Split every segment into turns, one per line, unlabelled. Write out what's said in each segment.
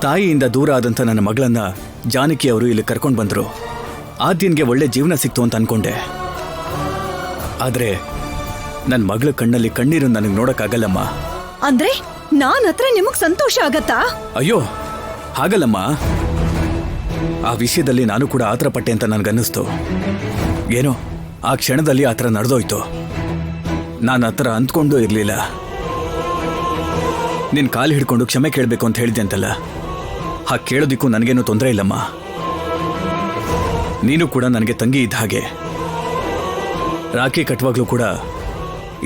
ತಾಯಿಯಿಂದ ದೂರ ಆದಂಥ ನನ್ನ ಮಗಳನ್ನ ಜಾನಕಿ ಅವರು ಇಲ್ಲಿ ಕರ್ಕೊಂಡು ಬಂದರು. ಆದ್ಯನ್ಗೆ ಒಳ್ಳೆ ಜೀವನ ಸಿಕ್ತು ಅಂತ ಅನ್ಕೊಂಡೆ. ಆದ್ರೆ ನನ್ನ ಮಗಳ ಕಣ್ಣಲ್ಲಿ ಕಣ್ಣೀರು ನನಗೆ ನೋಡಕ್ಕಾಗಲ್ಲಮ್ಮ.
ಅಂದ್ರೆ ನಾನ್ ಹತ್ರ ನಿಮಗ್ ಸಂತೋಷ ಆಗತ್ತಾ?
ಅಯ್ಯೋ ಹಾಗಲ್ಲಮ್ಮ. ಆ ವಿಷಯದಲ್ಲಿ ನಾನು ಕೂಡ ಆತರ ಪಟ್ಟೆ ಅಂತ ನನ್ಗನ್ನಿಸ್ತು. ಏನೋ ಆ ಕ್ಷಣದಲ್ಲಿ ಆ ಥರ ನಡೆದೋಯ್ತು. ನಾನು ಆ ಥರ ಅಂದ್ಕೊಂಡೂ ಇರಲಿಲ್ಲ. ನಿನ್ನ ಕಾಲು ಹಿಡ್ಕೊಂಡು ಕ್ಷಮೆ ಕೇಳಬೇಕು ಅಂತ ಹೇಳಿದ್ದೆ ಅಂತಲ್ಲ, ಹಾಗೆ ಕೇಳೋದಿಕ್ಕೂ ನನಗೇನು ತೊಂದರೆ ಇಲ್ಲಮ್ಮ. ನೀನು ಕೂಡ ನನಗೆ ತಂಗಿ ಇದ್ದ ಹಾಗೆ. ರಾಖಿ ಕಟ್ಟುವಾಗ್ಲೂ ಕೂಡ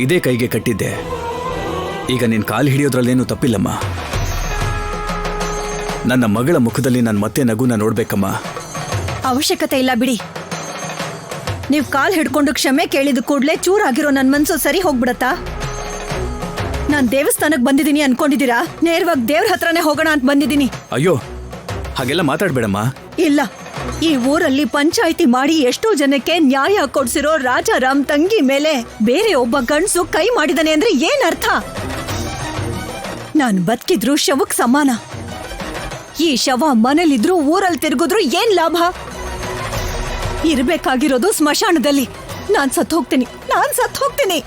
ಇದೇ ಕೈಗೆ ಕಟ್ಟಿದ್ದೆ. ಈಗ ನಿನ್ನ ಕಾಲು ಹಿಡಿಯೋದ್ರಲ್ಲೇನು ತಪ್ಪಿಲ್ಲಮ್ಮ. ನನ್ನ ಮಗಳ ಮುಖದಲ್ಲಿ ನಾನು ಮತ್ತೆ ನಗುನ ನೋಡ್ಬೇಕಮ್ಮ.
ಅವಶ್ಯಕತೆ ಇಲ್ಲ ಬಿಡಿ. ನೀವ್ ಕಾಲ್ ಹಿಡ್ಕೊಂಡು ಕ್ಷಮೆ ಕೇಳಿದ ಕೂಡ್ಲೆ ಚೂರಾಗಿರೋ ನನ್ ಮನ್ಸು ಸರಿ ಹೋಗ್ಬಿಡತ್ತಾ? ನಾನ್ ದೇವಸ್ಥಾನಕ್ ಬಂದಿದ್ದೀನಿ ಅನ್ಕೊಂಡಿದ್ದೀರಾ? ನೇರವಾಗಿ ದೇವ್ರ ಹತ್ರನೇ ಹೋಗೋಣ ಅಂತ ಬಂದಿದ್ದೀನಿ.
ಅಯ್ಯೋ ಹಾಗೆಲ್ಲ ಮಾತಾಡ್ಬೇಡಮ್ಮ.
ಇಲ್ಲ, ಈ ಊರಲ್ಲಿ ಪಂಚಾಯಿತಿ ಮಾಡಿ ಎಷ್ಟೋ ಜನಕ್ಕೆ ನ್ಯಾಯ ಕೊಡ್ಸಿರೋ ರಾಜಾರಾಮ್ ತಂಗಿ ಮೇಲೆ ಬೇರೆ ಒಬ್ಬ ಗಂಡ್ಸು ಕೈ ಮಾಡಿದಾನೆ ಅಂದ್ರೆ ಏನ್ ಅರ್ಥ? ನಾನ್ ಬದುಕಿದ್ರು ಶವಕ್ ಸಮಾನ. ಈ ಶವ ಮನೇಲಿದ್ರು ಊರಲ್ಲಿ ತಿರುಗಿದ್ರು ಏನ್ ಲಾಭ? ಇರ್ಬೇಕಾಗಿರೋದು ಸ್ಮಶಾನದಲ್ಲಿ. ನಾನ್ ಸತ್ ಹೋಗ್ತೀನಿ.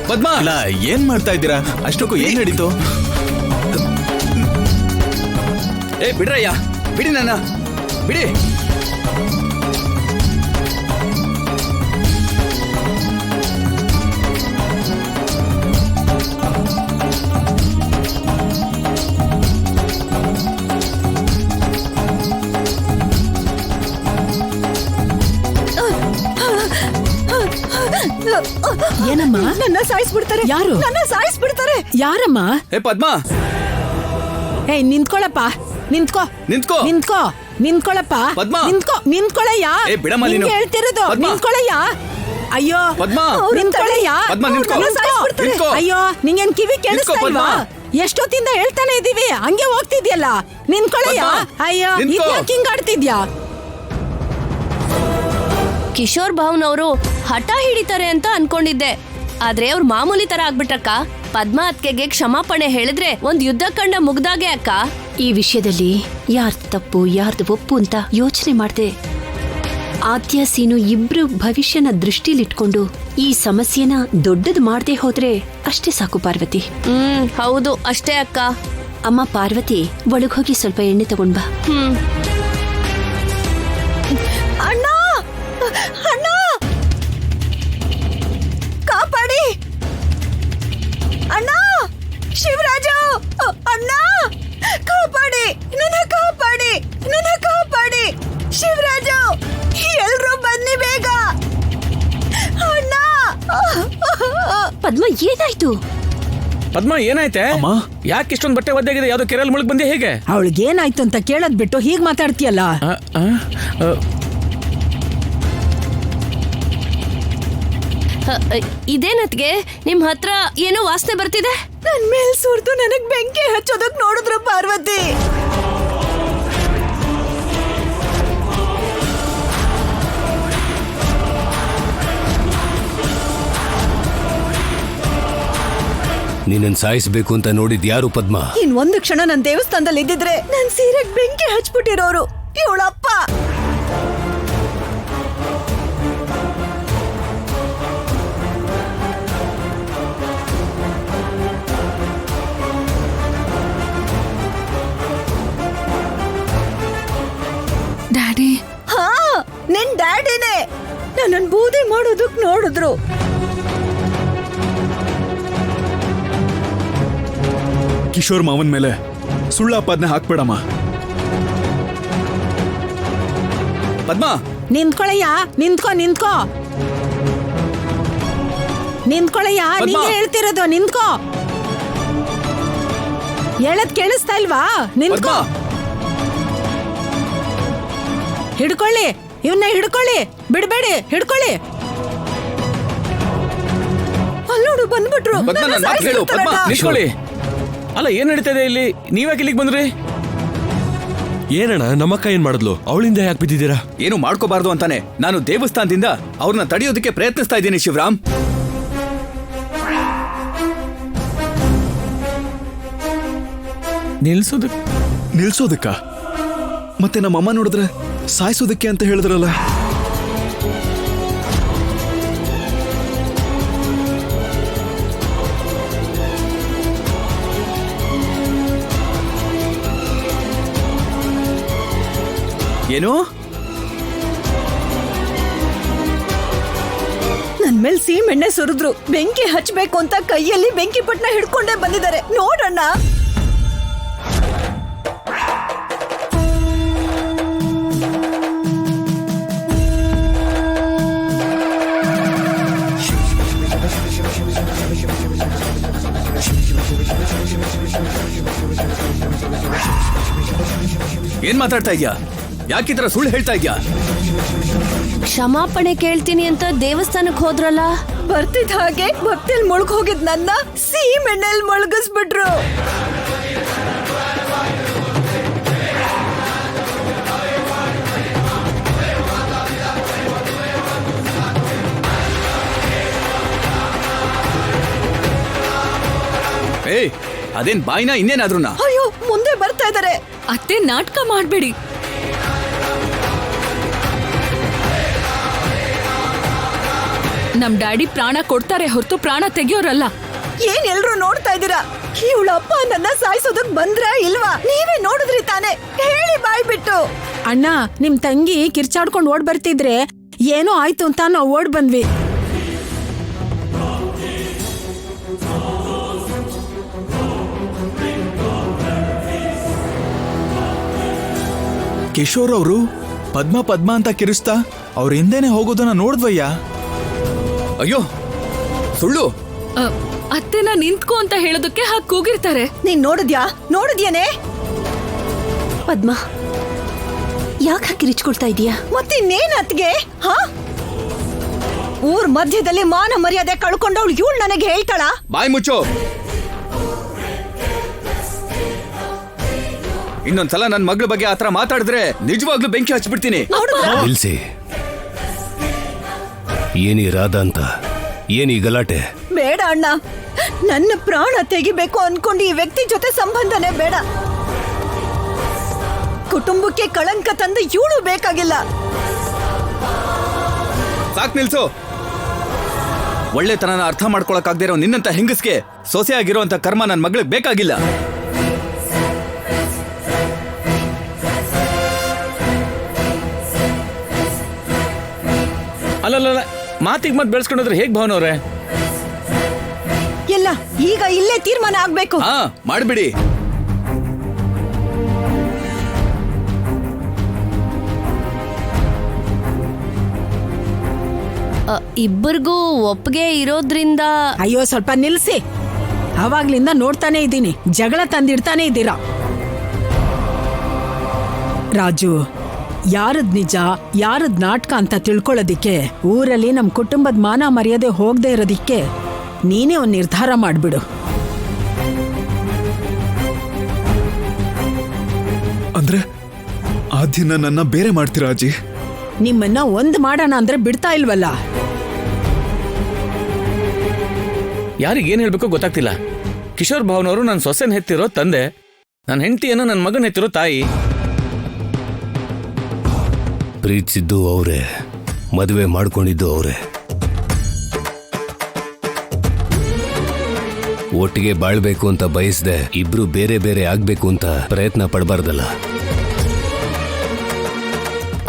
ಪದ್ಮ,
ಅಲ್ಲ ಏನ್ ಮಾಡ್ತಾ ಇದ್ದೀರಾ? ಅಷ್ಟಕ್ಕೂ ಏನ್ ನಡೀತು?
ಏ ಬಿಡ್ರಯ್ಯ, ಬಿಡಿ ನನ್ನ ಬಿಡಿ.
ಏನಮ್ಮ? ನನ್ನ ಸಾಯಿಸ್ಬಿಡ್ತಾರೆ. ಯಾರು? ನನ್ನ ಸಾಯಿಸ್ಬಿಡ್ತಾರೆ. ಯಾರಮ್ಮ?
ಏ ಪದ್ಮ,
ಏ ನಿಂತ್ಕೊಳ್ಳಪ್ಪ. ನಿಂತ್ಕೊಳ್ಳಪ್ಪ.
ಪದ್ಮ,
ನಿಂತ್ಕೊಳ್ಳಯ್ಯ.
ಏ ಬಿಡಮ್ಮ ನೀನು.
ಹೇಳ್ತಿರೋದು ನಿಂತ್ಕೊಳ್ಳಯ್ಯ. ಅಯ್ಯೋ
ಪದ್ಮ,
ನಿಂತ್ಕೊಳ್ಳಯ್ಯ.
ಪದ್ಮ ನಿಂತ್ಕೋ.
ಅಯ್ಯೋ ನಿಂಗೇನ್ ಕಿವಿ ಕೇಳಿಸ್ತಾ ಇಲ್ವಾ? ಎಷ್ಟೊತ್ತಿಂದ ಹೇಳ್ತಾನೆ ಇದೀವಿ, ಹಂಗೆ ಹೋಗ್ತಿದ್ಯಲ್ಲ. ನಿಂತ್ಕೊಳ್ಳಯ್ಯ. ಅಯ್ಯೋ ಇದ್ಯಾಕೆ ಹಿಂಗಾಡ್ತಿದ್ಯಾ?
ಕಿಶೋರ್ ಭಾವ್ನವರು ಹಠ ಹಿಡಿತಾರೆ ಅಂತ ಅನ್ಕೊಂಡಿದ್ದೆ, ಆದ್ರೆ ಅವ್ರು ಮಾಮೂಲಿ ತರ ಆಗ್ಬಿಟ್ರಕ್ಕ. ಪದ್ಮ ಅತ್ಕೆಗೆ ಕ್ಷಮಾಪಣೆ ಹೇಳಿದ್ರೆ ಒಂದ್ ಯುದ್ಧ ಕಂಡ ಮುಗ್ದಾಗೆ ಅಕ್ಕ.
ಈ ವಿಷಯದಲ್ಲಿ ಯಾರ್ದು ತಪ್ಪು ಯಾರ್ದು ಒಪ್ಪು ಅಂತ ಯೋಚನೆ ಮಾಡ್ದೆ. ಆದ್ಯ ಸೀನು ಇಬ್ರು ಭವಿಷ್ಯನ ದೃಷ್ಟಿಲಿಟ್ಕೊಂಡು ಈ ಸಮಸ್ಯೆನ ದೊಡ್ಡದು ಮಾಡದೆ ಹೋದ್ರೆ ಅಷ್ಟೇ ಸಾಕು ಪಾರ್ವತಿ.
ಹೌದು, ಅಷ್ಟೇ ಅಕ್ಕ.
ಅಮ್ಮ ಪಾರ್ವತಿ, ಒಳಗೋಗಿ ಸ್ವಲ್ಪ ಎಣ್ಣೆ ತಗೊಂಡ್ ಬಾ.
ಅಣ್ಣ, ಅಣ್ಣ ಕಾಪಾಡಿ. ಅಣ್ಣ, ಶಿವರಾಜ, ಅಣ್ಣ ಕಾಪಾಡಿ, ನನ್ನ ಕಾಪಾಡಿ. ಶಿವರಾಜ, ಎಲ್ರೂ ಬನ್ನಿ ಬೇಗ. ಅಣ್ಣ.
ಪದ್ಮ ಏನಾಯ್ತು?
ಪದ್ಮ ಏನಾಯ್ತೆ? ಯಾಕೆ ಇಷ್ಟೊಂದು ಬಟ್ಟೆ ಒದ್ದೆಗಿದೆ? ಯಾವ್ದೋ ಕೆರೆಯಲ್ಲಿ ಮುಳುಗ್ ಬಂದೆ ಹೇಗೆ?
ಅವಳಿಗೇನಾಯ್ತು ಅಂತ ಕೇಳೋದ್ ಬಿಟ್ಟು ಹೀಗ್ ಮಾತಾಡ್ತೀಯಲ್ಲ.
ಇದೇನತ್ಗೆ ನಿಮ್ ಹತ್ರ ಏನೋ ವಾಸನೆ ಬರ್ತಿದೆ?
ನನ್ ಮೇಲ್ ಸುರ್ದು ನನಗ್ ಬೆಂಕಿ ಹಚ್ಚೋದಕ್ ನೋಡಿದ್ರ ಪಾರ್ವತಿ.
ನಿನ್ನನ್ ಸಾಯಿಸ್ಬೇಕು ಅಂತ ನೋಡಿದ್ ಯಾರು ಪದ್ಮ?
ಇನ್ ಒಂದು ಕ್ಷಣ ನನ್ ದೇವಸ್ಥಾನದಲ್ಲಿ ಇದ್ದಿದ್ರೆ ನನ್ ಸೀರೆಗ್ ಬೆಂಕಿ ಹಚ್ಬಿಟ್ಟಿರೋರು ಇವಳಪ್ಪ. ನನ್ನನ್ ಬೂದಿ ಮಾಡೋದಕ್ ನೋಡಿದ್ರು.
ಕಿಶೋರ್ ಮಾವನ್ ಮೇಲೆ ಸುಳ್ಳಾಪಾದನೆ ಹಾಕ್ಬೇಡಮ್ಮ.
ಪದ್ಮಾ,
ನಿಂತ್ಕೊಳಯ್ಯ, ನಿಂತ್ಕೋ ನಿಂತ್ಕೊಳಯ್ಯ,
ಪದ್ಮ.
ನೀನೇ ಹೇಳ್ತಿರೋದು, ನಿಂತ್ಕೋ. ಹೇಳದ್ ಕೇಳಿಸ್ತಾ ಇಲ್ವಾ? ನಿಂತ್ಕೋ.
ಪದ್ಮಾ,
ಹಿಡ್ಕೊಳ್ಳಿ, ಇವನ್ನ ಹಿಡ್ಕೊಳ್ಳಿ, ಬಿಡ್ಬೇಡಿ, ಹಿಡ್ಕೊಳ್ಳಿ. ಅಲ್ಲೋಡು ಬಂದ್ಬಿಟ್ರು.
ಪದ್ಮ,
ನನ್ನ
ನನ್ನ ಮಾತು ಕೇಳು,
ಸಾಯ್ಸ್ಬಿಡ್ತಾರಣ್ಣ.
ಪದ್ಮ.
ನಿಂತ್ಕೊಳ್ಳಿ. ಅಲ್ಲ ಏನ್ ನಡೀತಾ ಇದೆ ಇಲ್ಲಿ? ನೀವ್ಯಾಕೆ ಇಲ್ಲಿಗೆ ಬಂದ್ರಿ?
ಏನಣ್ಣ ನಮ್ಮಕ್ಕ ಏನ್ ಮಾಡಿದ್ಲು? ಅವಳಿಂದ ಯಾಕೆ ಬಿದ್ದಿದ್ದೀರಾ?
ಏನು ಮಾಡ್ಕೋಬಾರ್ದು ಅಂತಾನೆ ನಾನು ದೇವಸ್ಥಾನದಿಂದ ಅವ್ರನ್ನ ತಡೆಯೋದಕ್ಕೆ ಪ್ರಯತ್ನಿಸ್ತಾ ಇದ್ದೀನಿ ಶಿವರಾಮ್.
ನಿಲ್ಸೋದಕ್ಕ? ಮತ್ತೆ ನಮ್ಮಮ್ಮ ನೋಡಿದ್ರೆ ಸಾಯಿಸೋದಕ್ಕೆ ಅಂತ ಹೇಳಿದ್ರಲ್ಲ.
ಏನು?
ನನ್ ಮೇಲ್ ಸೀಮೆಣ್ಣೆ ಸುರಿದ್ರು. ಬೆಂಕಿ ಹಚ್ಬೇಕು ಅಂತ ಕೈಯಲ್ಲಿ ಬೆಂಕಿ ಪಟ್ನ ಹಿಡ್ಕೊಂಡೇ ಬಂದಿದ್ದಾರೆ. ನೋಡಣ್ಣ.
ಏನ್ ಮಾತಾಡ್ತಾ ಇದ್ಯಾ? ಯಾಕಿತರ ಸುಳ್ಳು ಹೇಳ್ತಾ ಇದ್ಯಾ?
ಕ್ಷಮಾಪಣೆ ಕೇಳ್ತೀನಿ ಅಂತ ದೇವಸ್ಥಾನಕ್ ಹೋದ್ರಲ್ಲ?
ಬರ್ತಿದ್ ಹಾಗೆ ಭಕ್ತಿಲ್ ಮುಳುಗ್ ಹೋಗಿದ್ ನನ್ನ ಸೀಮೆಣ್ಣೆಲ್ ಮುಳುಗಿಸ್ಬಿಟ್ರು.
ಏಯ್, ಅದೇನ್ ಬಾಯಿನ ಇನ್ನೇನಾದ್ರೂನಾ?
ಅಯ್ಯೋ, ಮುಂದೆ ಬರ್ತಾ ಇದಾರೆ.
ಅತ್ತೆ, ನಾಟಕ ಮಾಡ್ಬೇಡಿ. ನಮ್ ಡ್ಯಾಡಿ ಪ್ರಾಣ ಕೊಡ್ತಾರೆ ಹೊರತು ಪ್ರಾಣ ತೆಗಿಯೋರಲ್ಲ.
ಏನ್ ಎಲ್ರು ನೋಡ್ತಾ ಇದ್ದೀರಾ? ಇವಳ ಅಪ್ಪ ನನ್ನ ಸಾಯಿಸೋದಕ್ ಬಂದ್ರ ಇಲ್ವಾ? ನೀವೇ ನೋಡಿದ್ರಿ ತಾನೆ, ಹೇಳಿ ಬಾಯ್ ಬಿಟ್ಟು. ಅಣ್ಣ, ನಿಮ್ ತಂಗಿ ಕಿರ್ಚಾಡ್ಕೊಂಡ್ ಓಡ್ ಬರ್ತಿದ್ರೆ ಏನೋ ಆಯ್ತು ಅಂತ ನಾವು ಓಡ್ ಬಂದ್ವಿ.
ಕಿಶೋರ್ ಅವರು ಪದ್ಮ ಪದ್ಮ ಅಂತ ಕಿರಿಸ್ತಾ ಅವ್ರ ಹಿಂದೆನೆ ಹೋಗೋದನ್ನ ನೋಡಿದ್ವಯ್ಯ.
ಅಯ್ಯೋ, ಸುಳ್ಳು.
ಅತ್ತೆನ ನಿಂತ್ಕೋ ಅಂತ ಹೇಳೋದಕ್ಕೆ ಹಾಗೆ ಕೂಗಿರ್ತಾರೆ.
ನೀನ್ ನೋಡಿದ್ಯಾನೆ?
ಪದ್ಮ, ಯಾಕೆ ಕಿರಿಚ್ಕೊಳ್ತಾ ಇದೀಯಾ?
ಮತ್ತಿನ್ನೇನ್ ಅತ್ಗೆ? ಹಾ, ಊರ್ ಮಧ್ಯದಲ್ಲಿ ಮಾನ ಮರ್ಯಾದೆ ಕಳ್ಕೊಂಡವಳು ಇವಳು ನನಗೆ ಹೇಳ್ತಾಳ?
ಬಾಯ್ ಮುಚ್ಚೋ. ಇನ್ನೊಂದ್ಸಲ ನನ್ ಮಗಳ ಬಗ್ಗೆ ಆತರ ಮಾತಾಡಿದ್ರೆ ನಿಜವಾಗ್ಲೂ ಬೆಂಕಿ ಹಚ್ಬಿಡ್ತೀನಿ.
ನಿಲ್ಸಿ. ಏನಿ ರಾಧ ಅಂತ? ಏನಿ ಗಲಾಟೆ?
ಬೇಡ ಅಣ್ಣ, ನನ್ನ ಪ್ರಾಣ ತೆಗಿಬೇಕು ಅನ್ಕೊಂಡು ಈ ವ್ಯಕ್ತಿ ಜೊತೆ ಸಂಬಂಧನೇ ಬೇಡ. ಕುಟುಂಬಕ್ಕೆ ಕಳಂಕ ತಂದು ಇವಳು ಬೇಕಾಗಿಲ್ಲ.
ಸಾಕ್ ನಿಲ್ಸು. ಒಳ್ಳೆತನನ ಅರ್ಥ ಮಾಡ್ಕೊಳಕ್ಕಾಗ್ದೇ ಇರೋ ನಿನ್ನಂತ ಹೆಂಗಸ್ಗೆ ಸೊಸೆ ಆಗಿರೋಂತ ಕರ್ಮ ನನ್ ಮಗಳಿಗೆ ಬೇಕಾಗಿಲ್ಲ.
ಅಲ್ಲಲ್ಲ, ಮಾತಿಗೆ ಮತ್ ಬೆಳೆಸ್ಕೊಂಡ್ರೆ ಹೇಗ್ ಭಾವನವ್ರೆ?
ಎಲ್ಲ ಈಗ ಇಲ್ಲೇ ತೀರ್ಮಾನ ಆಗ್ಬೇಕು.
ಹಾ, ಮಾಡ್ಬಿಡಿ.
ಇಬ್ಬರಿಗೂ ಒಪ್ಪಿಗೆ ಇರೋದ್ರಿಂದ
ಅಯ್ಯೋ, ಸ್ವಲ್ಪ ನಿಲ್ಸಿ. ಅವಾಗ್ಲಿಂದ ನೋಡ್ತಾನೆ ಇದ್ದೀನಿ, ಜಗಳ ತಂದಿಡ್ತಾನೆ ಇದ್ದೀರಾ. ರಾಜು, ಯಾರದ್ ನಿಜ ಯಾರದ್ ನಾಟಕ ಅಂತ ತಿಳ್ಕೊಳ್ಳೋದಿಕ್ಕೆ, ಊರಲ್ಲಿ ನಮ್ ಕುಟುಂಬದ ಮಾನ ಮರ್ಯಾದೆ ಹೋಗದೆ ಇರೋದಿಕ್ಕೆ ನೀನೇ ಒಂದ್ ನಿರ್ಧಾರ ಮಾಡ್ಬಿಡು.
ಅಂದ್ರೆ ಆದ್ಯನ ನನ್ನ ಬೇರೆ ಮಾಡ್ತೀರಾ ಅಜ್ಜಿ?
ನಿಮ್ಮನ್ನ ಒಂದ್ ಮಾಡೋಣ ಅಂದ್ರೆ ಬಿಡ್ತಾ ಇಲ್ವಲ್ಲ.
ಯಾರಿಗೆ ಏನ್ ಹೇಳ್ಬೇಕೋ ಗೊತ್ತಾಗ್ತಿಲ್ಲ. ಕಿಶೋರ್ ಭಾವನವರು ನನ್ನ ಸೊಸೆನ ಹೆತ್ತಿರೋ ತಂದೆ, ನನ್ನ ಹೆಂಡತಿಯನ್ನು ನನ್ನ ಮಗನ ಹೆತ್ತಿರೋ ತಾಯಿ.
ಪ್ರೀತಿಸಿದ್ದು ಅವರೇ, ಮದುವೆ ಮಾಡ್ಕೊಂಡಿದ್ದು ಅವರೇ. ಒಟ್ಟಿಗೆ ಬಾಳ್ಬೇಕು ಅಂತ ಬಯಸ್ದೆ ಇಬ್ರು ಬೇರೆ ಬೇರೆ ಆಗ್ಬೇಕು ಅಂತ ಪ್ರಯತ್ನ ಪಡಬಾರ್ದಲ್ಲ.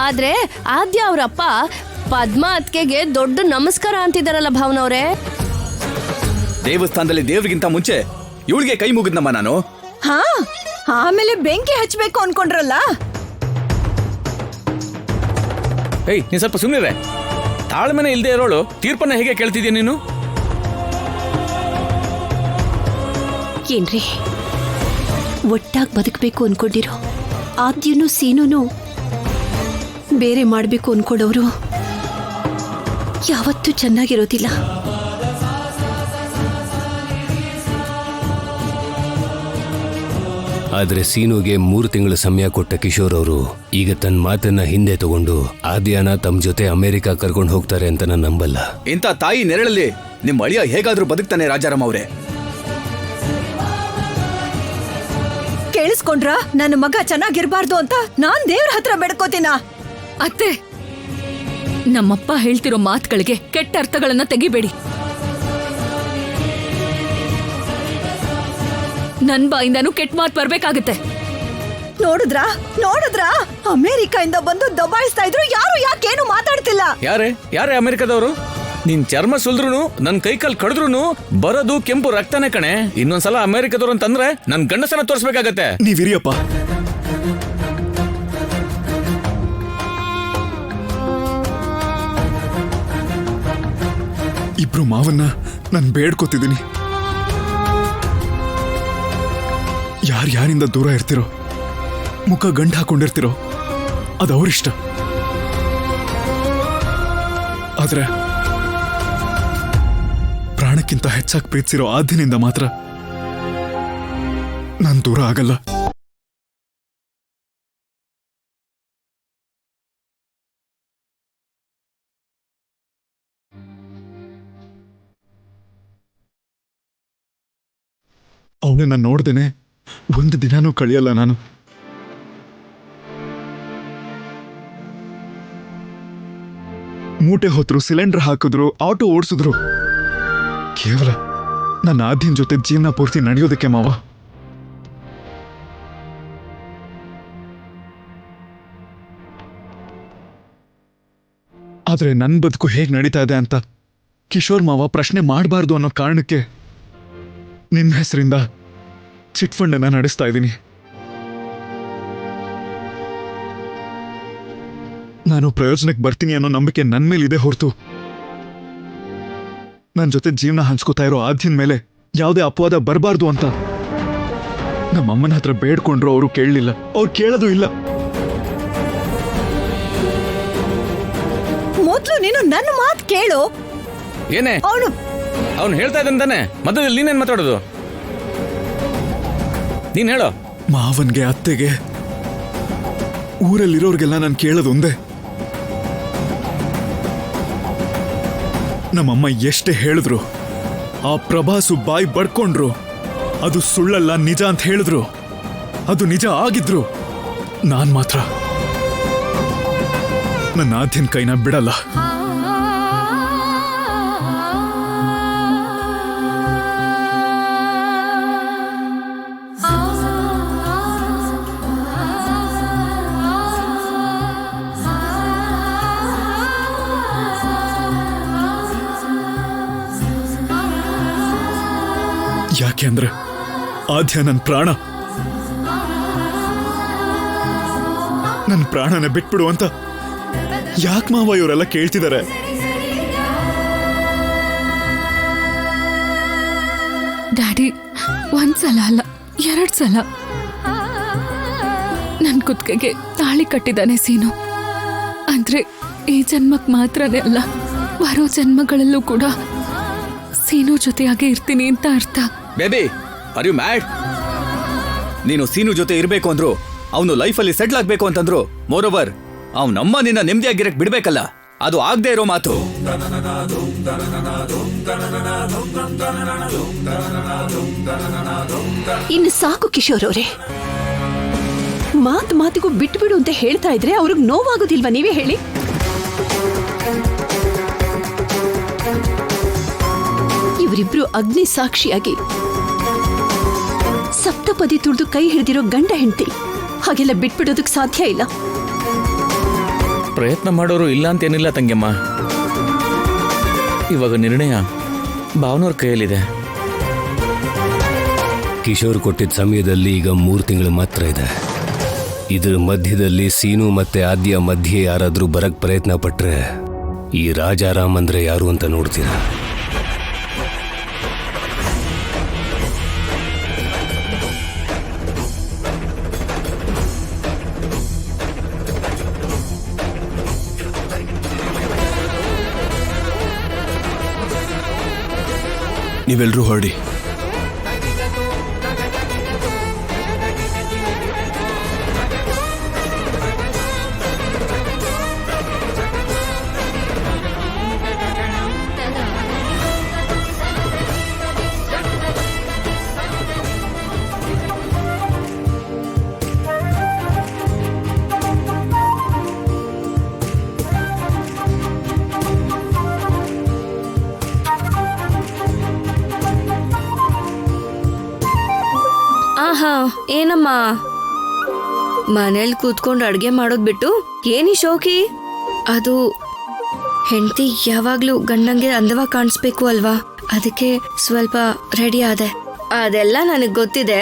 ಆದ್ರೆ ಆದ್ಯ ಅವರಪ್ಪ ಪದ್ಮಾ ಅತ್ಕೆಗೆ ದೊಡ್ಡ ನಮಸ್ಕಾರ ಅಂತಿದಾರಲ್ಲ ಭಾವನವ್ರೆ.
ದೇವಸ್ಥಾನದಲ್ಲಿ ದೇವ್ರಿಗಿಂತ ಮುಂಚೆ ಇವಳಿಗೆ ಕೈ ಮುಗಿದ್ನಮ್ಮ ನಾನು.
ಹಾ, ಆಮೇಲೆ ಬೆಂಕಿ ಹಚ್ಬೇಕು ಅನ್ಕೊಂಡ್ರಲ್ಲ.
ಏಯ್ ನೀನ್ ಸ್ವಲ್ಪ ಸುಮ್ಮನಿರೆ. ತಾಳ್ಮೆನೆ ಇಲ್ದೇ ಇರೋಳು ತೀರ್ಪನ್ನ ಹೇಗೆ ಕೇಳ್ತಿದ್ಯಾ ನೀನು?
ಏನ್ರಿ, ಒಟ್ಟಾಗಿ ಬದುಕಬೇಕು ಅನ್ಕೊಂಡಿರೋ ಆದ್ಯನೂ ಸೀನುನು ಬೇರೆ ಮಾಡಬೇಕು ಅನ್ಕೊಂಡವರು ಯಾವತ್ತೂ ಚೆನ್ನಾಗಿರೋದಿಲ್ಲ.
ಆದ್ರೆ ಸೀನುಗೆ 3 ತಿಂಗಳ ಸಮಯ ಕೊಟ್ಟ ಕಿಶೋರ್ ಅವರು ಈಗ ತನ್ನ ಮಾತನ್ನ ಹಿಂದೆ ತಗೊಂಡು ಆದ್ಯಾನ ತಮ್ಮ ಜೊತೆ ಅಮೆರಿಕ ಕರ್ಕೊಂಡು ಹೋಗ್ತಾರೆ ಅಂತ ನಾನು ನಂಬಲ್ಲ.
ಇಂಥ ತಾಯಿ ನೆರಳಲ್ಲಿ ನಿಮ್ ಅಳಿಯ ಹೇಗಾದ್ರೂ ಬದುಕ್ತಾನೆ ರಾಜಾರಾಮ್ ಅವ್ರೆ.
ಕೇಳಿಸ್ಕೊಂಡ್ರ? ನನ್ನ ಮಗ ಚೆನ್ನಾಗಿರ್ಬಾರ್ದು ಅಂತ ನಾನ್ ದೇವ್ರ ಹತ್ರ ಬೇಡ್ಕೋತೀನ.
ಅತ್ತೆ, ನಮ್ಮಪ್ಪ ಹೇಳ್ತಿರೋ ಮಾತುಗಳಿಗೆ ಕೆಟ್ಟ ಅರ್ಥಗಳನ್ನ ತೆಗಿಬೇಡಿ. ನನ್ ಬಾಯಿಂದಾನು ಕೆಟ್ಟ ಮಾತು ಬರ್ಬೇಕಾಗತ್ತೆ.
ನೋಡಿದ್ರಾ ಅಮೆರಿಕದಿಂದ ಬಂದು ದಬಾಯಿಸ್ತಾ ಇದ್ರು. ಯಾರು ಯಾಕೇನು ಮಾತಾಡ್ತಿಲ್ಲ.
ಯಾರೇ ಅಮೆರಿಕದವರು? ನಿನ್ ಚರ್ಮ ಸುಲ್ದ್ರುನು ನನ್ ಕೈಕಾಲ್ ಕಡಿದ್ರು ಬರೋದು ಕೆಂಪು ರಕ್ತನೇ ಕಣೆ. ಇನ್ನೊಂದ್ಸಲ ಅಮೆರಿಕದವ್ರು ಅಂತಂದ್ರೆ ನನ್ ಗಂಡಸನ ತೋರಿಸ್ಬೇಕಾಗತ್ತೆ.
ನೀವಿರಿಯಪ್ಪ. ಇಬ್ರು ಮಾವನ್ನ ನಾನು ಬೇಡ್ಕೋತಿದ್ದೀನಿ. ಯಾರ್ಯಾರಿಂದ ದೂರ ಇರ್ತಿರೋ, ಮುಖ ಗಂಟು ಹಾಕೊಂಡಿರ್ತಿರೋ, ಅದು ಅವರಿಷ್ಟ. ಆದ್ರೆ ಪ್ರಾಣಕ್ಕಿಂತ ಹೆಚ್ಚಾಗಿ ಪ್ರೀತಿಸಿರೋ ಆದ್ಯನಿಂದ ಮಾತ್ರ ನಾನು ದೂರ ಆಗಲ್ಲ. ಅವಳನ್ನ ನೋಡ್ದೇನೆ ಒಂದು ದಿನಾನೂ ಕಳಿಯಲ್ಲ ನಾನು. ಮೂಟೆ ಹೊತ್ತರು, ಸಿಲಿಂಡರ್ ಹಾಕಿದ್ರು, ಆಟೋ ಓಡಿಸಿದ್ರು, ಕೇವಲ ನನ್ನ ಆದ್ಯನ ಜೊತೆ ಜೀವನ ಪೂರ್ತಿ ನಡೆಯೋದಕ್ಕೆ ಮಾವ. ಆದ್ರೆ ನನ್ನ ಬದುಕು ಹೇಗ್ ನಡೀತಾ ಇದೆ ಅಂತ ಕಿಶೋರ್ ಮಾವ ಪ್ರಶ್ನೆ ಮಾಡಬಾರ್ದು ಅನ್ನೋ ಕಾರಣಕ್ಕೆ ನಿನ್ನ ಹೆಸರಿಂದ ಚಿಟ್ ಫಂಡ್ ಅನ್ನ ನಡೆಸ್ತಾ ಇದ್ದೀನಿ. ನಾನು ಪ್ರಯೋಜನಕ್ಕೆ ಬರ್ತೀನಿ ಅನ್ನೋ ನಂಬಿಕೆ ನನ್ನ ಮೇಲಿದೆ ಹೊರತು ನನ್ನ ಜೊತೆ ಜೀವನ ಹಂಚ್ಕೋತಾ ಇರೋ ಆದ್ಯನ ಮೇಲೆ ಯಾವುದೇ ಅಪವಾದ ಬರಬಾರ್ದು ಅಂತ ನಮ್ಮಮ್ಮನ ಹತ್ರ ಬೇಡ್ಕೊಂಡ್ರು. ಅವರು ಕೇಳಲಿಲ್ಲ, ಅವ್ರು ಕೇಳೋದು ಇಲ್ಲ.
ಮೊದ್ಲು ನೀನು ನನ್ನ ಮಾತು ಕೇಳು.
ಏನೇ ಅವ್ನು ಹೇಳ್ತಾ ಇದ್ದಾನೆ ತಾನೆ, ಮಧ್ಯದಲ್ಲಿ ನೀನೇನ್ ಮಾತಾಡೋದು? ನೀನ್ ಹೇಳೋ.
ಮಾವನ್ಗೆ, ಅತ್ತೆಗೆ, ಊರಲ್ಲಿರೋರ್ಗೆಲ್ಲ ನಾನು ಕೇಳೋದು ಒಂದೇ, ನಮ್ಮಮ್ಮ ಎಷ್ಟೇ ಹೇಳಿದ್ರು, ಆ ಪ್ರಭಾಸು ಬಾಯಿ ಬಡ್ಕೊಂಡ್ರು, ಅದು ಸುಳ್ಳಲ್ಲ ನಿಜ ಅಂತ ಹೇಳಿದ್ರು, ಅದು ನಿಜ ಆಗಿದ್ರು, ನಾನ್ ಮಾತ್ರ ನನ್ನ ಆದ್ಯನ ಕೈನ ಬಿಡಲ್ಲ. ಯಾಕೆ ಅಂದ್ರೆ ಆದ್ಯ ನನ್ನ ಪ್ರಾಣ. ನನ್ನ ಪ್ರಾಣನ ಬಿಟ್ಬಿಡು ಅಂತ ಯಾಕೆ ಮಾವ ಇವರೆಲ್ಲ ಕೇಳ್ತಿದ್ದಾರೆ?
ಡ್ಯಾಡಿ, ಒಂದ್ಸಲ ಅಲ್ಲ 2 ಸಲ ನನ್ ಕುತ್ತಿಗೆಗೆ ತಾಳಿ ಕಟ್ಟಿದ್ದಾನೆ ಸೀನು. ಅಂದ್ರೆ ಈ ಜನ್ಮಕ್ ಮಾತ್ರನೇ ಅಲ್ಲ, ಬರೋ ಜನ್ಮಗಳಲ್ಲೂ ಕೂಡ ಸೀನು ಜೊತೆಯಾಗೆ ಇರ್ತೀನಿ ಅಂತ ಅರ್ಥ.
Baby, are you mad? ನೀನು ಸೀನು ಜೊತೆ ಇರಬೇಕು ಅಂದ್ರು, ಅವನು ಲೈಫಲ್ಲಿ ಸೆಟ್ಲ್ ಆಗ್ಬೇಕು ಅಂತಂದ್ರು, ಮೋರ್ ಓವರ್ ಅವನಮ್ಮ ನಿನ್ನ ನೆಮ್ಮದಿಯಾಗಿರಕ್ ಬಿಡ್ಬೇಕಲ್ಲ, ಅದು ಆಗದೆ ಇರೋ ಮಾತು.
ಇನ್ನು ಸಾಕು ಕಿಶೋರ್ ಅವರೇ. ಮಾತಿಗೂ ಬಿಟ್ಬಿಡು ಅಂತ ಹೇಳ್ತಾ ಇದ್ರೆ ಅವ್ರಿಗೆ ನೋವಾಗೋದಿಲ್ವಾ? ನೀವೇ ಹೇಳಿ. ಇವರಿಬ್ರು ಅಗ್ನಿ ಸಾಕ್ಷಿಯಾಗಿ ಸಪ್ತಪದಿ ತುಳಿದು ಕೈ ಹಿಡಿದಿರೋ ಗಂಡ ಹೆಂಡತಿ. ಹಾಗೆಲ್ಲ ಬಿಟ್ಬಿಡೋದಕ್ಕೆ ಸಾಧ್ಯ ಇಲ್ಲ.
ಪ್ರಯತ್ನ ಮಾಡೋರು ಇಲ್ಲ ಅಂತೇನಿಲ್ಲ ತಂಗಿಯಮ್ಮ. ಇವಾಗ ನಿರ್ಣಯ ಭಾವನವ್ರ ಕೈಯಲ್ಲಿದೆ.
ಕಿಶೋರ್ ಕೊಟ್ಟಿದ್ದ ಸಮಯದಲ್ಲಿ ಈಗ 3 ತಿಂಗಳು ಮಾತ್ರ ಇದೆ. ಇದ್ರ ಮಧ್ಯದಲ್ಲಿ ಸೀನು ಮತ್ತೆ ಆದ್ಯ ಮಧ್ಯೆ ಯಾರಾದ್ರೂ ಬರಕ್ ಪ್ರಯತ್ನ ಪಟ್ರೆ ಈ ರಾಜಾರಾಮ್ ಅಂದ್ರೆ ಯಾರು ಅಂತ ನೋಡ್ತೀರಾ?
ನೀವೆಲ್ರೂ ಹೊರಡಿ.
ಆಹಾ, ಏನಮ್ಮ ಮನೇಲಿ ಕೂತ್ಕೊಂಡು ಅಡ್ಗೆ ಮಾಡೋದ್ ಬಿಟ್ಟು ಏನಿ ಶೋಕಿ? ಅದು ಹೆಂಡತಿ ಯಾವಾಗ್ಲೂ ಗಂಡಂಗೆ ಅಂದವಾಗಿ ಕಾಣಿಸ್ಬೇಕು ಅಲ್ವಾ, ಅದಕ್ಕೆ ಸ್ವಲ್ಪ ರೆಡಿ ಆದೆ. ಅದೆಲ್ಲ ನನಗ್ ಗೊತ್ತಿದೆ.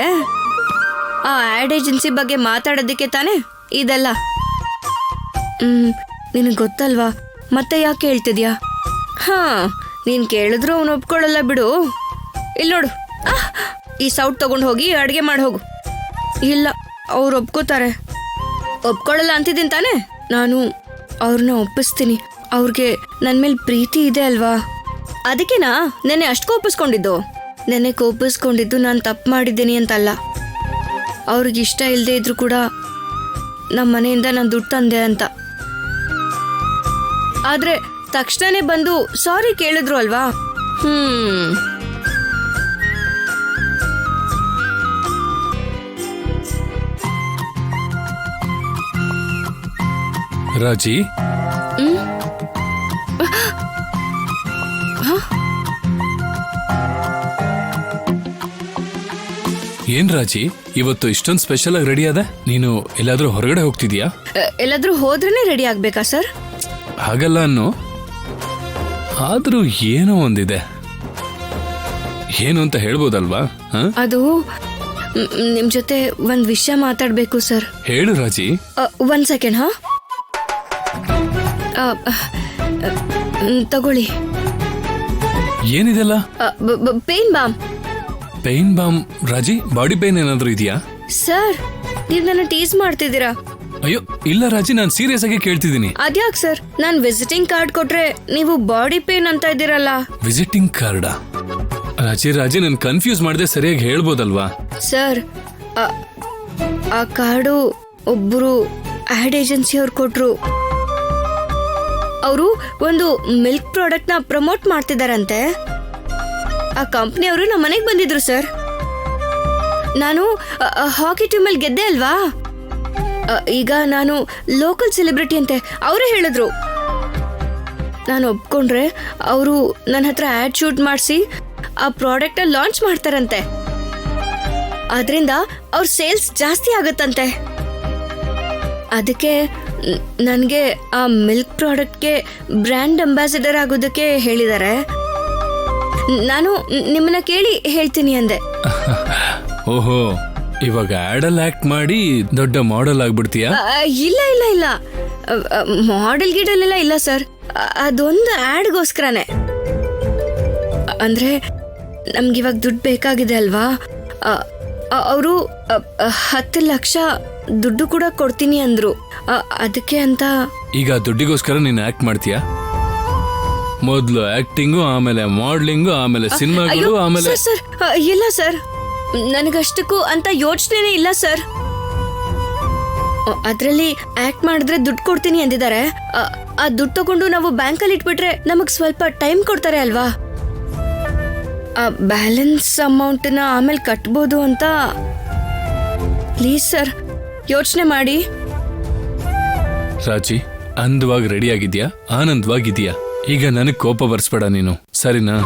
ಆ ಆಡ್ ಏಜೆನ್ಸಿ ಬಗ್ಗೆ ಮಾತಾಡೋದಕ್ಕೆ ತಾನೇ ಇದೆಲ್ಲ. ನಿನಗ್ ಗೊತ್ತಲ್ವಾ, ಮತ್ತೆ ಯಾಕೆ ಹೇಳ್ತಿದ್ಯಾ? ಹಾ, ನೀನ್ ಕೇಳಿದ್ರು ಅವನು ಒಪ್ಕೊಳ್ಳಲ್ಲ ಬಿಡು. ಇಲ್ಲಿ ನೋಡು, ಈ ಸೌಟ್ ತಗೊಂಡು ಹೋಗಿ ಅಡ್ಗೆ ಮಾಡಿ ಹೋಗು. ಇಲ್ಲ, ಅವ್ರು ಒಪ್ಕೋತಾರೆ. ಒಪ್ಕೊಳ್ಳಲ್ಲ ಅಂತಿದ್ದೀನಿ ತಾನೆ. ನಾನು ಅವ್ರನ್ನ ಒಪ್ಪಿಸ್ತೀನಿ. ಅವ್ರಿಗೆ ನನ್ನ ಮೇಲೆ ಪ್ರೀತಿ ಇದೆ ಅಲ್ವಾ, ಅದಕ್ಕೆನಾ ನೆನ್ನೆ ಅಷ್ಟು ಕೋಪಿಸ್ಕೊಂಡಿದ್ದು. ನೆನ್ನೆ ಕೋಪಿಸ್ಕೊಂಡಿದ್ದು ನಾನು ತಪ್ಪು ಮಾಡಿದ್ದೀನಿ ಅಂತಲ್ಲ. ಅವ್ರಿಗೆ ಇಷ್ಟ ಇಲ್ಲದೆ ಇದ್ರು ಕೂಡ ನಮ್ಮ ಮನೆಯಿಂದ ನಾನು ದುಡ್ಡು ತಂದೆ ಅಂತ. ಆದ್ರೆ ತಕ್ಷಣನೇ ಬಂದು ಸಾರಿ ಕೇಳಿದ್ರು ಅಲ್ವಾ.
ರಾಜಿ, ಏನ್ ರಾಜಿ, ಇವತ್ತು ಇಷ್ಟೊಂದು ಸ್ಪೆಷಲ್ ಆಗಿ ರೆಡಿ ಆದ? ನೀನು ಎಲ್ಲಾದ್ರೂ ಹೊರಗಡೆ ಹೋಗ್ತಿದ್ಯಾ?
ಎಲ್ಲಾದ್ರೂ ಹೋದ್ರೇನೆ ರೆಡಿ ಆಗ್ಬೇಕಾ ಸರ್?
ಹಾಗಲ್ಲ ಅನ್ನು, ಆದ್ರೂ ಏನೋ ಒಂದಿದೆ. ಏನು ಅಂತ ಹೇಳ್ಬೋದಲ್ವಾ?
ಅದು ನಿಮ್ ಜೊತೆ ಒಂದ್ ವಿಷಯ ಮಾತಾಡ್ಬೇಕು ಸರ್.
ಹೇಳು ರಾಜಿ.
1 ಸೆಕೆಂಡ್. ತಗೊಳ್ಳಿ.
ಏನಿದೆಲ್ಲ?
Pain balm.
Pain balm? Raji, body pain ಏನಾದ್ರೂ ಇದೆಯಾ?
ಸರ್, ನೀವ್ ನನ್ನ ಟೀಸ್ ಮಾಡ್ತಿದ್ದೀರಾ?
ಅಯ್ಯೋ ಇಲ್ಲ ರಾಜಿ, ನಾನು ಸೀರಿಯಸ್ ಆಗಿ ಕೇಳ್ತಿದ್ದೀನಿ.
ಅದ್ಯಾಕ್ ಸರ್, ನಾನ್ ವಿಸಿಟಿಂಗ್ ಕಾರ್ಡ್ ಕೊಟ್ರೆ ನೀವು ಬಾಡಿ ಪೇನ್ ಅಂತ ಇದ್ದೀರಲ್ಲ?
ವಿಸಿಟಿಂಗ್ ಕಾರ್ಡಾ? ರಾಜಿ ನನ್ ಕನ್ಫ್ಯೂಸ್ ಮಾಡದೆ ಸರಿಯಾಗಿ ಹೇಳ್ಬೋದಲ್ವಾ?
ಸರ್, ಆ ಕಾರ್ಡು ಒಬ್ರು ಆಡ್ ಏಜೆನ್ಸಿ ಅವ್ರು ಕೊಟ್ರು. ಅವರು ಒಂದು ಮಿಲ್ಕ್ ಪ್ರಾಡಕ್ಟ್ ನ ಪ್ರಮೋಟ್ ಮಾಡ್ತಿದಾರಂತೆ. ಆ ಕಂಪ್ನಿ ಅವರು ನಮ್ಮ ಮನೆಗೆ ಬಂದಿದ್ರು ಸರ್. ನಾನು ಹಾಕಿ ಟೀಮ್ ಅಲ್ಲಿ ಗೆದ್ದೆ ಅಲ್ವಾ. ಈಗ ನಾನು ಲೋಕಲ್ ಸೆಲೆಬ್ರಿಟಿ ಅಂತೆ ಅವರೇ ಹೇಳಿದ್ರು. ನಾನು ಒಪ್ಕೊಂಡ್ರೆ ಅವರು ನನ್ನ ಹತ್ರ ಆಡ್ ಶೂಟ್ ಮಾಡಿಸಿ ಆ ಪ್ರಾಡಕ್ಟ್ ಲಾಂಚ್ ಮಾಡ್ತಾರಂತೆ. ಅದರಿಂದ ಅವ್ರ ಸೇಲ್ಸ್ ಜಾಸ್ತಿ ಆಗತ್ತಂತೆ. ಅದಕ್ಕೆ ನನಗೆ ಆ ಮಿಲ್ಕ್ ಪ್ರಾಡಕ್ಟ್ಗೆ ಬ್ರ್ಯಾಂಡ್ ಅಂಬಾಸಿಡರ್ ಆಗೋದಕ್ಕೆ ಹೇಳಿದ್ದಾರೆ. ನಾನು ನಿಮ್ಮನ್ನ ಕೇಳಿ ಹೇಳ್ತೀನಿ ಅಂದೆ.
ಓಹೋ, ಇವಾಗ ಆಡಲ್ ಆಕ್ಟ್ ಮಾಡಿ ದೊಡ್ಡ ಮಾಡೆಲ್ ಆಗ್ಬಿಡ್ತೀಯಾ?
ಇಲ್ಲ ಇಲ್ಲ ಇಲ್ಲ, ಮಾಡೆಲ್ ಗಿಡಲೆಲ್ಲ ಇಲ್ಲ ಸರ್. ಅದೊಂದು ಆಡ್ಗೋಸ್ಕರನೇ. ಅಂದ್ರೆ ನಮ್ಗಿವಾಗ ದುಡ್ಡು ಬೇಕಾಗಿದೆ ಅಲ್ವಾ. ಅವರು 10 ಲಕ್ಷ ದುಡ್ಡು ಕೂಡ ಕೊಡ್ತೀನಿ ಅಂದ್ರು. ಅದಕ್ಕೆ ಅಂತ.
ಈಗ ದುಡ್ಡಿಗೋಸ್ಕರ ನೀನು ಆಕ್ಟ್ ಮಾಡ್ತೀಯಾ? ಮೊದ್ಲು ಆಕ್ಟಿಂಗು, ಆಮೇಲೆ ಮಾಡ್ಲಿಂಗು, ಆಮೇಲೆ ಸಿನಿಮಾಗಳು, ಆಮೇಲೆ.
ಸರ್ ಇಲ್ಲ ಸರ್, ನನಗಷ್ಟಕ್ಕೂ ಅಂತ ಯೋಚನೆನೇ ಇಲ್ಲ ಸರ್. ಅದ್ರಲ್ಲಿ ಆಕ್ಟ್ ಮಾಡಿದ್ರೆ ದುಡ್ಡು ಕೊಡ್ತೀನಿ ಅಂದಿದ್ದಾರೆ. ಆ ದುಡ್ಡು ತಗೊಂಡು ನಾವು ಬ್ಯಾಂಕಲ್ಲಿ ಇಟ್ಬಿಟ್ರೆ ನಮಗ್ ಸ್ವಲ್ಪ ಟೈಮ್ ಕೊಡ್ತಾರೆ ಅಲ್ವಾ. ಬ್ಯಾಲೆನ್ಸ್ ಅಮೌಂಟ್ನ ಆಮೇಲೆ ಕಟ್ಬೋದು ಅಂತ. ಪ್ಲೀಸ್ ಸರ್, ಯೋಚನೆ ಮಾಡಿ.
ರಾಜಿ, ಅಂದವಾಗಿ ರೆಡಿ ಆಗಿದ್ಯಾ? ಆನಂದವಾಗಿದ್ಯಾ? ಈಗ ನನಗ್ ಕೋಪ ಬರ್ಸ್ಬೇಡ ನೀನು, ಸರಿನಾ?